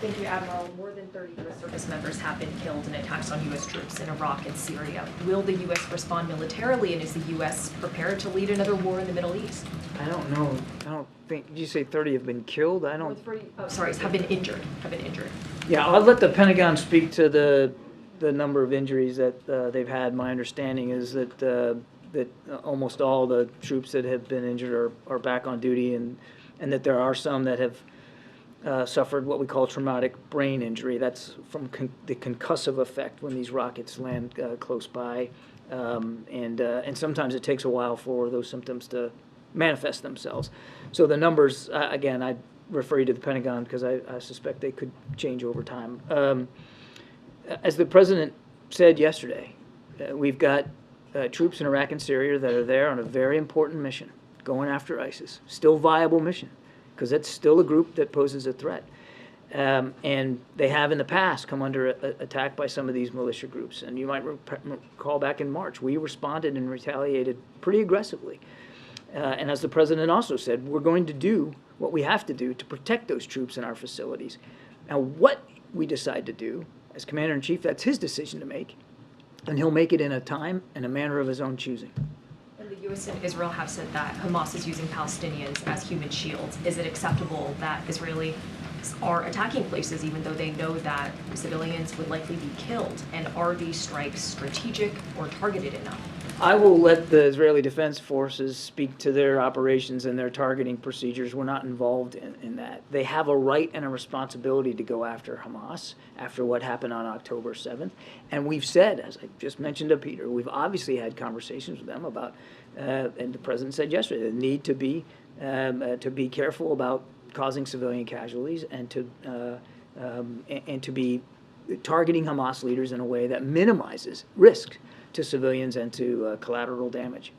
Thank you, Admiral. More than 30 U.S. service members have been killed in attacks on U.S. troops in Iraq and Syria. Will the U.S. respond militarily, and is the U.S. prepared to lead another war in the Middle East? I don't know. I don't think. Did you say 30 have been killed? I don't. Have been injured. Yeah, I'll let the Pentagon speak to the number of injuries that they've had. My understanding is that almost all the troops that have been injured are back on duty, and that there are some that have suffered what we call traumatic brain injury. That's from the concussive effect when these rockets land close by, and sometimes it takes a while for those symptoms to manifest themselves. So the numbers, again, I refer you to the Pentagon because I suspect they could change over time. As the President said yesterday, we've got troops in Iraq and Syria that are there on a very important mission, going after ISIS. Still viable mission, because it's still a group that poses a threat. And they have in the past come under attack by some of these militia groups. And you might recall back in March, we responded and retaliated pretty aggressively. And as the President also said, we're going to do what we have to do to protect those troops in our facilities. Now, what we decide to do as Commander-in-Chief, that's his decision to make, and he'll make it in a time and a manner of his own choosing. And the U.S. and Israel have said that Hamas is using Palestinians as human shields. Is it acceptable that Israelis are attacking places even though they know that civilians would likely be killed? And are these strikes strategic or targeted enough? I will let the Israeli Defense Forces speak to their operations and their targeting procedures. We're not involved in that. They have a right and a responsibility to go after Hamas after what happened on October 7th. And we've said, as I just mentioned to Peter, we've obviously had conversations with them about, and the President said yesterday, the need to be careful about causing civilian casualties and to be targeting Hamas leaders in a way that minimizes risk to civilians and to collateral damage.